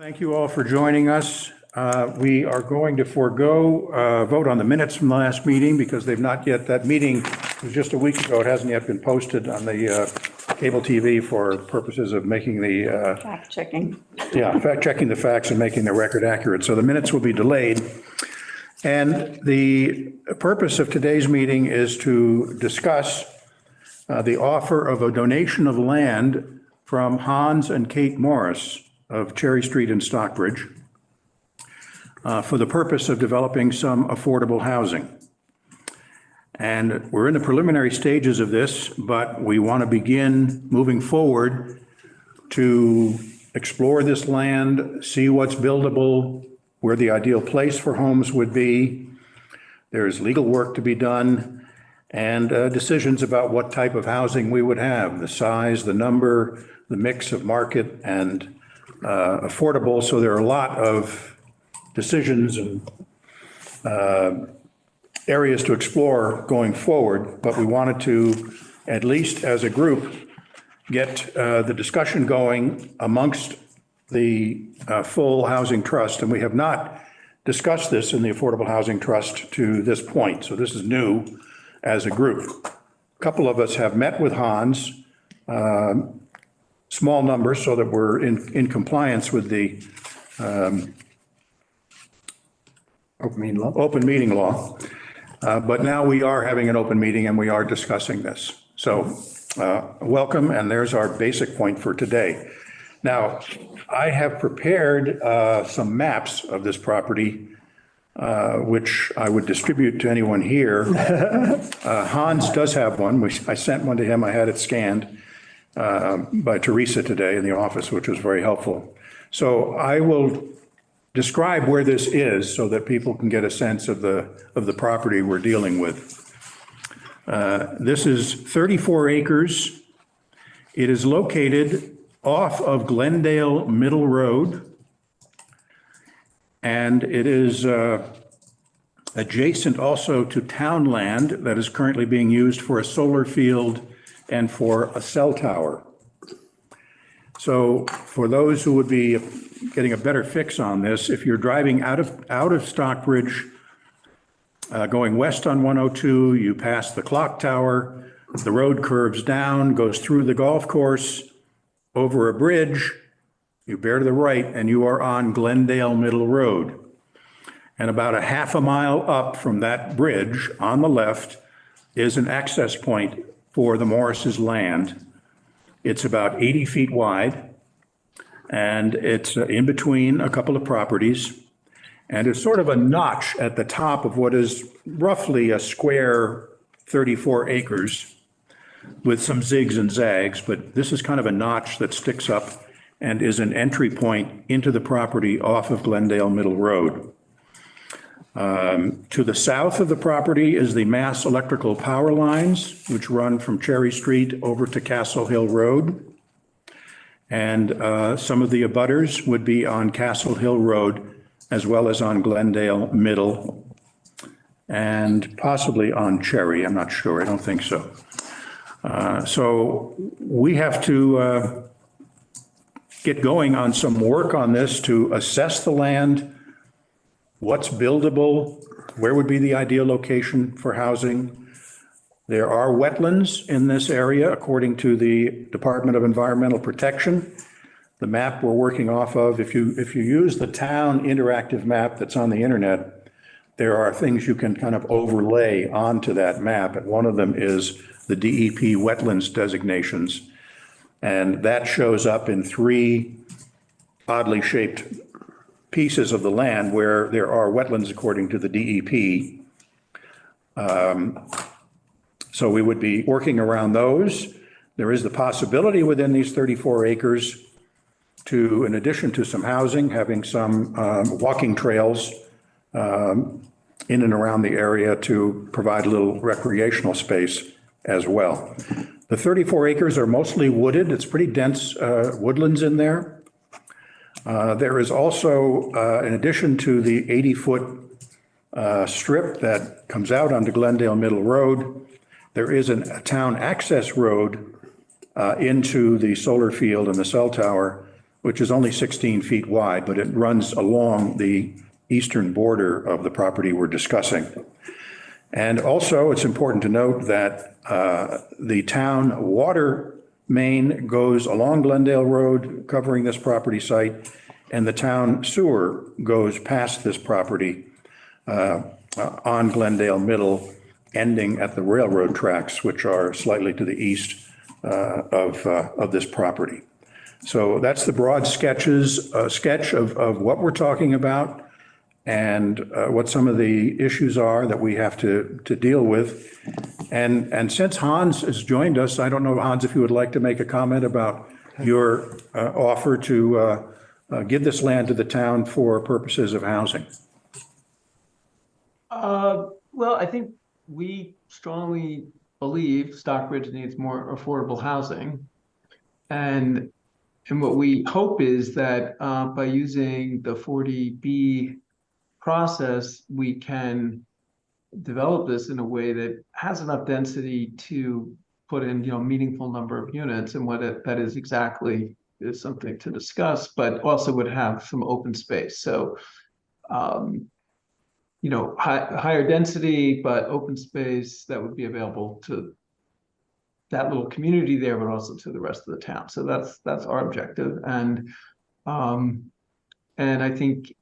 Thank you all for joining us. We are going to forego vote on the minutes from the last meeting because they've not yet, that meeting was just a week ago. It hasn't yet been posted on the cable TV for purposes of making the, Fact checking. checking the facts and making the record accurate. So the minutes will be delayed. And the purpose of today's meeting is to discuss the offer of a donation of land from Hans and Kate Morris of Cherry Street in Stockbridge for the purpose of developing some affordable housing. And we're in the preliminary stages of this, but we want to begin moving forward to explore this land, see what's buildable, where the ideal place for homes would be. There's legal work to be done and decisions about what type of housing we would have, the size, the number, the mix of market and affordable. So there are a lot of decisions and areas to explore going forward, but we wanted to, at least as a group, get the discussion going amongst the full housing trust. And we have not discussed this in the Affordable Housing Trust to this point. So this is new as a group. A couple of us have met with Hans, small numbers so that we're in compliance with the open meeting law. But now we are having an open meeting and we are discussing this. So welcome, and there's our basic point for today. Now, I have prepared some maps of this property, which I would distribute to anyone here. Hans does have one. I sent one to him. I had it scanned by Teresa today in the office, which was very helpful. So I will describe where this is so that people can get a sense of the property we're dealing with. This is 34 acres. It is located off of Glendale Middle Road, and it is adjacent also to town land that is currently being used for a solar field and for a cell tower. So for those who would be getting a better fix on this, if you're driving out of Stockbridge, going west on 102, you pass the clock tower, the road curves down, goes through the golf course, over a bridge, you bear to the right, and you are on Glendale Middle Road. And about a half a mile up from that bridge on the left is an access point for the Morris's land. It's about 80 feet wide, and it's in between a couple of properties. And it's sort of a notch at the top of what is roughly a square 34 acres with some zigs and zags, but this is kind of a notch that sticks up and is an entry point into the property off of Glendale Middle Road. To the south of the property is the Mass Electrical power lines, which run from Cherry Street over to Castle Hill Road. And some of the abutters would be on Castle Hill Road, as well as on Glendale Middle, and possibly on Cherry. I'm not sure. I don't think so. So we have to get going on some work on this to assess the land, what's buildable, where would be the ideal location for housing. There are wetlands in this area, according to the Department of Environmental Protection. The map we're working off of, if you use the town interactive map that's on the internet, there are things you can kind of overlay onto that map, and one of them is the DEP wetlands designations. And that shows up in three oddly shaped pieces of the land where there are wetlands according to the DEP. So we would be working around those. There is the possibility within these 34 acres to, in addition to some housing, having some walking trails in and around the area to provide a little recreational space as well. The 34 acres are mostly wooded. It's pretty dense woodlands in there. There is also, in addition to the 80-foot strip that comes out onto Glendale Middle Road, there is a town access road into the solar field and the cell tower which is only 16 feet wide, but it runs along the eastern border of the property we're discussing. And also, it's important to note that the town water main goes along Glendale Road, covering this property site, and the town sewer goes past this property on Glendale Middle, ending at the railroad tracks, which are slightly to the east of this property. So that's the broad sketch of what we're talking about and what some of the issues are that we have to deal with. And since Hans has joined us, I don't know, Hans, if you would like to make a comment about your offer to give this land to the town for purposes of housing. Well, I think we strongly believe Stockbridge needs more affordable housing. And what we hope is that by using the 40B process, we can develop this in a way that has enough density to put in, meaningful number of units, and that is exactly is something to discuss, but also would have some open space. So, higher density, but open space that would be available to that little community there, but also to the rest of the town. So that's our objective. And I think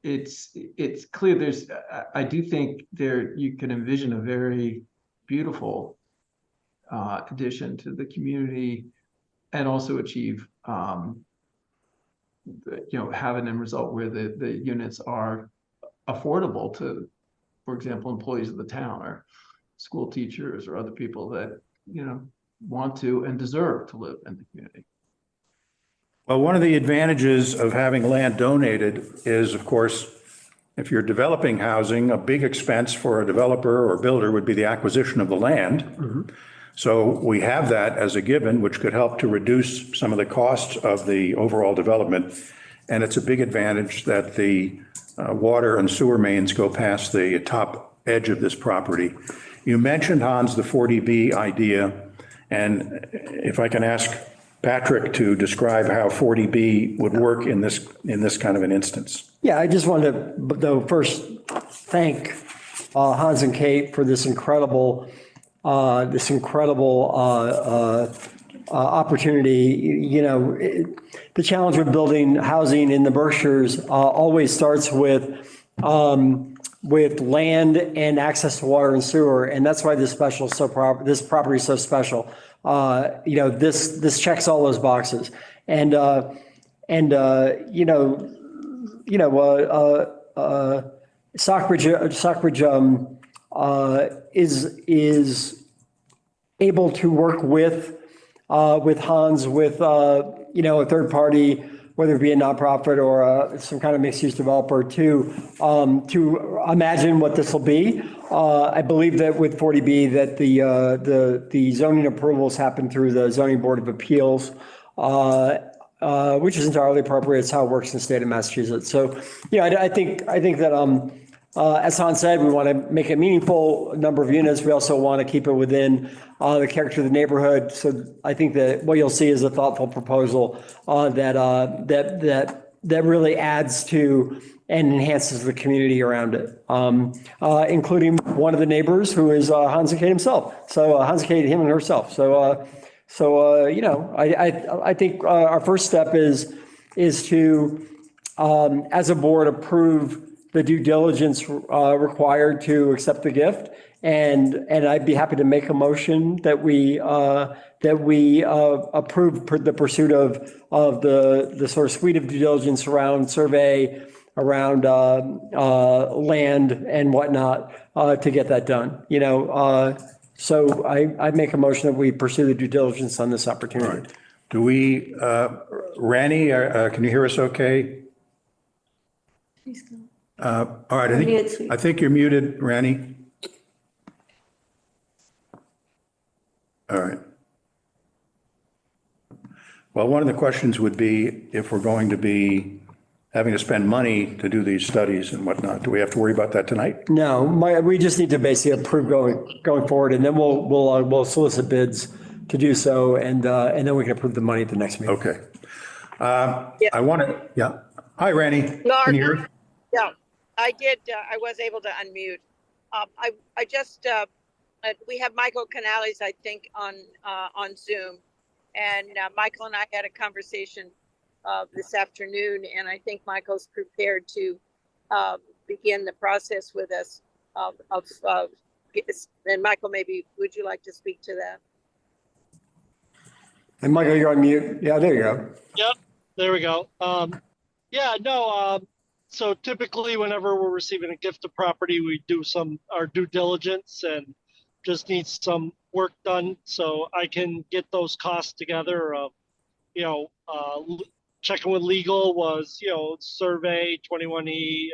it's clear I do think you can envision a very beautiful addition to the community, and also achieve have an end result where the units are affordable to, for example, employees of the town or school teachers or other people that want to and deserve to live in the community. Well, one of the advantages of having land donated is, of course, if you're developing housing, a big expense for a developer or builder would be the acquisition of the land. Mm-hmm. So we have that as a given, which could help to reduce some of the costs of the overall development. And it's a big advantage that the water and sewer mains go past the top edge of this property. You mentioned, Hans, the 40B idea. And if I can ask Patrick to describe how 40B would work in this kind of an instance. Yeah, I just wanted to, though, first thank Hans and Kate for this incredible opportunity. The challenge with building housing in the Berkshires always starts with land and access to water and sewer, and that's why this property is so special. This checks all those boxes, and Stockbridge is able to work with Hans, with a third party, whether it be a nonprofit or some kind of mixed-use developer, to imagine what this will be. I believe that with 40B that the zoning approvals happen through the Zoning Board of Appeals, which is entirely appropriate. It's how it works in the state of Massachusetts. So, I think that as Hans said, we want to make a meaningful number of units. We also want to keep it within the character of the neighborhood. So I think that what you'll see is a thoughtful proposal that really adds to and enhances the community around it, including one of the neighbors who is Hans and Kate himself. So Hans and Kate, him and herself. So I think our first step is to, as a board, approve the due diligence required to accept the gift, and I'd be happy to make a motion that we approve the pursuit of the sort of suite of due diligence around survey, around land and whatnot, to get that done. So I make a motion that we pursue the due diligence on this opportunity. Right. Do we, Rani, can you hear us okay? Please go. All right, I think you're muted, Rani. All right. Well, one of the questions would be, if we're going to be having to spend money to do these studies and whatnot, do we have to worry about that tonight? No, we just need to basically approve going forward, and then we'll solicit bids to do so, and then we can approve the money at the next meeting. Okay. I want to, yeah. Hi, Randy. No, Can you hear us? yeah, I did. I was able to unmute. I just, we have Michael Canales, I think, on Zoom. And Michael and I had a conversation this afternoon, and I think Michael's prepared to begin the process with us and Michael, maybe would you like to speak to that? And Michael, you're on mute. Yeah, there you go. Yep, there we go. Yeah, no, so typically whenever we're receiving a gift of property, we do our due diligence and just need some work done so I can get those costs together. Checking with legal was, survey 21E,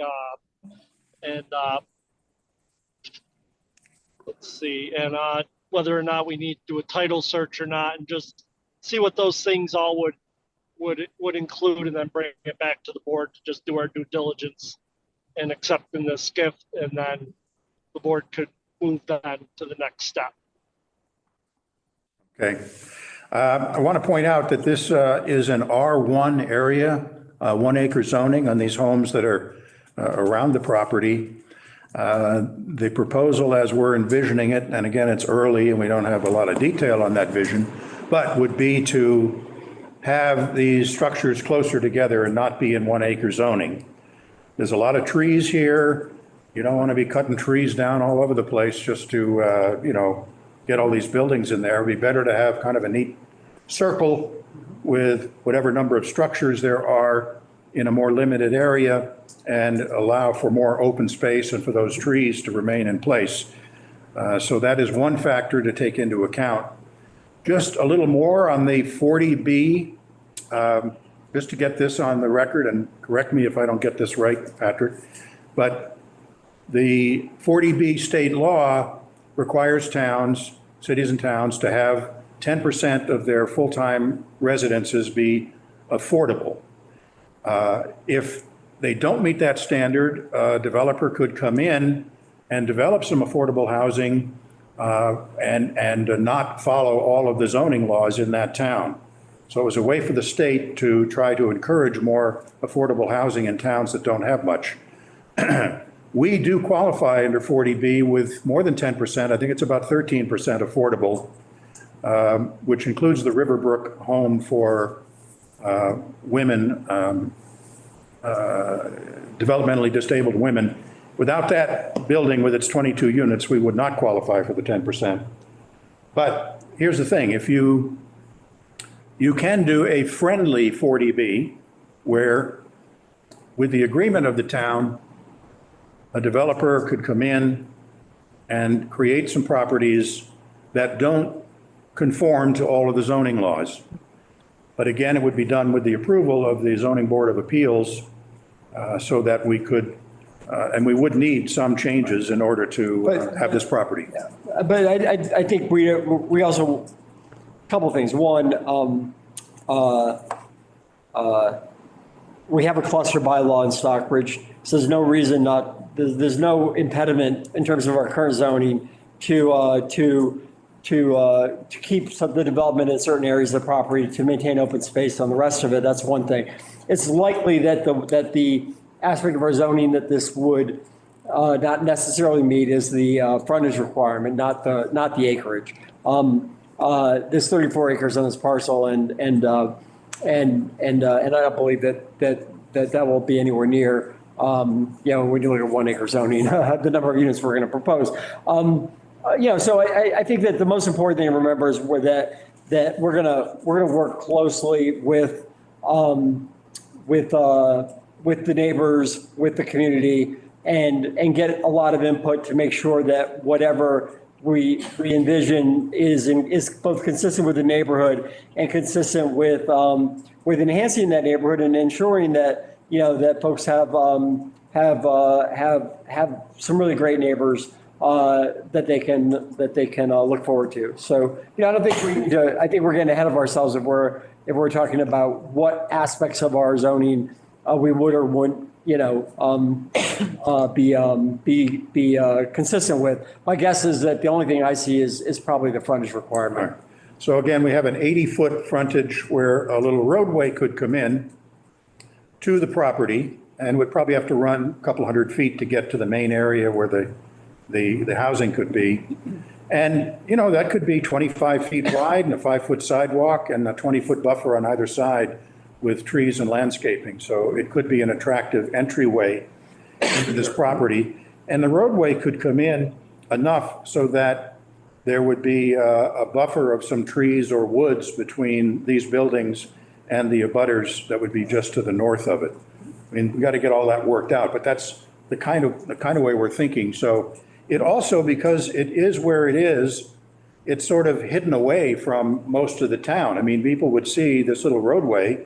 and let's see, and whether or not we need to do a title search or not, and just see what those things all would include, and then bring it back to the board to just do our due diligence and accepting this gift, and then the board could move that to the next step. Okay. I want to point out that this is an R1 area, 1 acre zoning on these homes that are around the property. The proposal as we're envisioning it, and again, it's early and we don't have a lot of detail on that vision, but would be to have these structures closer together and not be in 1 acre zoning. There's a lot of trees here. You don't want to be cutting trees down all over the place just to, get all these buildings in there. It'd be better to have kind of a neat circle with whatever number of structures there are in a more limited area and allow for more open space and for those trees to remain in place. So that is one factor to take into account. Just a little more on the 40B, just to get this on the record, and correct me if I don't get this right, Patrick, but the 40B state law requires cities and towns to have 10% of their full-time residences be affordable. If they don't meet that standard, a developer could come in and develop some affordable housing and not follow all of the zoning laws in that town. So it was a way for the state to try to encourage more affordable housing in towns that don't have much. We do qualify under 40B with more than 10%. I think it's about 13% affordable, which includes the Riverbrook home for women, developmentally disabled women. Without that building with its 22 units, we would not qualify for the 10%. But here's the thing, if you can do a friendly 40B where with the agreement of the town, a developer could come in and create some properties that don't conform to all of the zoning laws. But again, it would be done with the approval of the Zoning Board of Appeals so that we could, and we would need some changes in order to have this property. But I think we also, a couple of things. One, we have a cluster bylaw in Stockbridge, so there's no reason there's no impediment in terms of our current zoning to keep some of the development in certain areas of the property, to maintain open space on the rest of it. That's one thing. It's likely that the aspect of our zoning that this would not necessarily meet is the frontage requirement, not the acreage. There's 34 acres on this parcel, and I don't believe that will be anywhere near. When you look at 1 acre zoning, the number of units we're going to propose. So I think that the most important thing to remember is that we're gonna work closely with the neighbors, with the community, and get a lot of input to make sure that whatever we envision is both consistent with the neighborhood and consistent with enhancing that neighborhood and ensuring that that folks have some really great neighbors that they can look forward to. So I don't think we need to. I think we're getting ahead of ourselves if we're talking about what aspects of our zoning we would or wouldn't be consistent with. My guess is that the only thing I see is probably the frontage requirement. So again, we have an 80-foot frontage where a little roadway could come in to the property and would probably have to run a couple hundred feet to get to the main area where the housing could be. And, that could be 25 feet wide and a 5-foot sidewalk and a 20-foot buffer on either side with trees and landscaping. So it could be an attractive entryway into this property. And the roadway could come in enough so that there would be a buffer of some trees or woods between these buildings and the abutters that would be just to the north of it. I mean, we got to get all that worked out, but that's the kind of way we're thinking. So it also, because it is where it is, it's sort of hidden away from most of the town. I mean, people would see this little roadway,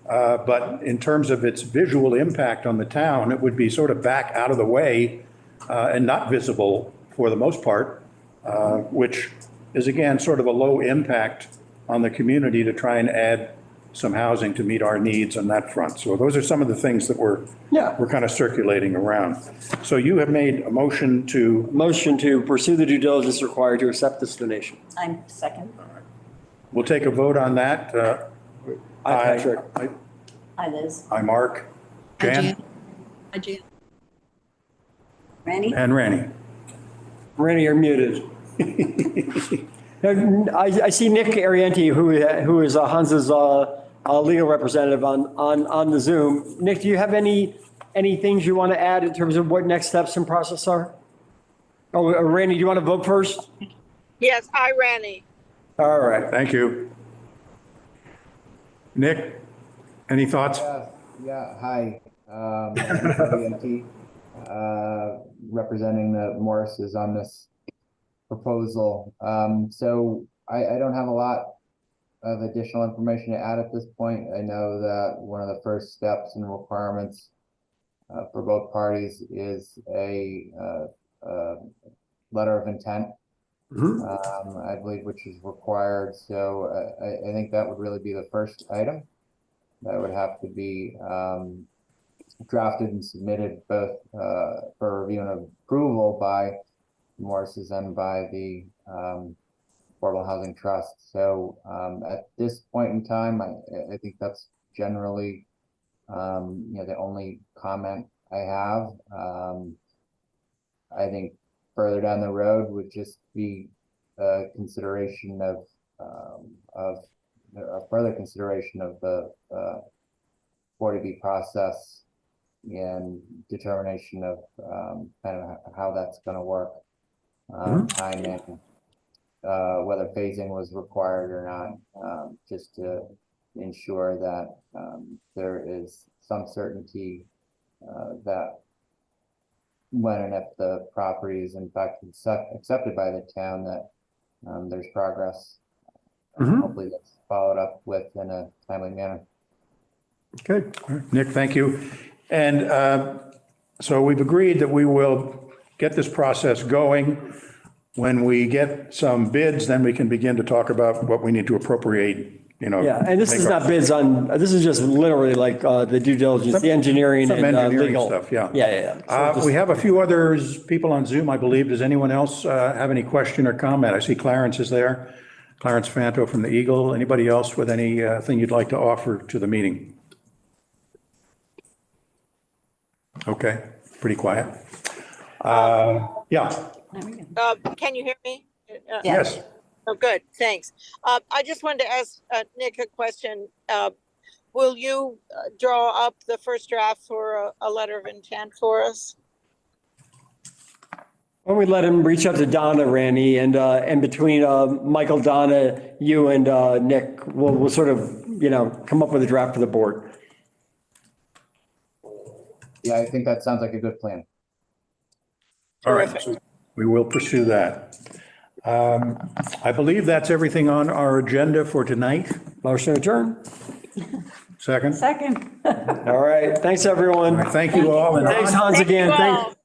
but in terms of its visual impact on the town, it would be sort of back out of the way and not visible for the most part, which is again, sort of a low impact on the community to try and add some housing to meet our needs on that front. So those are some of the things that we're kind of circulating around. So you have made a motion to. Motion to pursue the due diligence required to accept this donation. I'm second. We'll take a vote on that. Aye, Patrick. Hi, Liz. Aye, Mark. Hi, Jan? Hi, Jan. Randy? And Randy. Randy, you're muted. I see Nick Arienti, who is Hans's legal representative on the Zoom. Nick, do you have any things you want to add in terms of what next steps and process are? Oh, Randy, do you want to vote first? Yes, I, Randy. All right. Thank you. Nick, any thoughts? Hi. BNT, representing the Morrises on this proposal. So I don't have a lot of additional information to add at this point. I know that one of the first steps and requirements for both parties is a letter of intent, I believe, which is required. So I think that would really be the first item that would have to be drafted and submitted both for review and approval by Morris's and by the Affordable Housing Trust. So at this point in time, I think that's generally the only comment I have. I think further down the road would just be a consideration of a further consideration of the 40B process and determination of kind of how that's going to work. Timing, whether phasing was required or not, just to ensure that there is some certainty that when and if the property is in fact accepted by the town, that there's progress. Hopefully that's followed up with in a timely manner. Okay, Nick, thank you. And so we've agreed that we will get this process going. When we get some bids, then we can begin to talk about what we need to appropriate, Yeah, and this is not bids on, this is just literally like the due diligence, the engineering some and engineering legal. stuff, yeah. Yeah. So just- We have a few others, people on Zoom, I believe. Does anyone else have any question or comment? I see Clarence is there. Clarence Fanto from the Eagle. Anybody else with anything you'd like to offer to the meeting? Okay, pretty quiet. Yeah, Can you hear me? yes. Oh, good, thanks. I just wanted to ask Nick a question. Will you draw up the first draft for a letter of intent for us? Why don't we let him reach out to Donna, Randy, and between Michael, Donna, you and Nick, we'll sort of, come up with a draft for the board. Yeah, I think that sounds like a good plan. All right, so we will pursue that. I believe that's everything on our agenda for tonight. Motion adjourned. Second? Second. All right, thanks, everyone. Thank you all. And Thanks, Hans, again. Thank you all.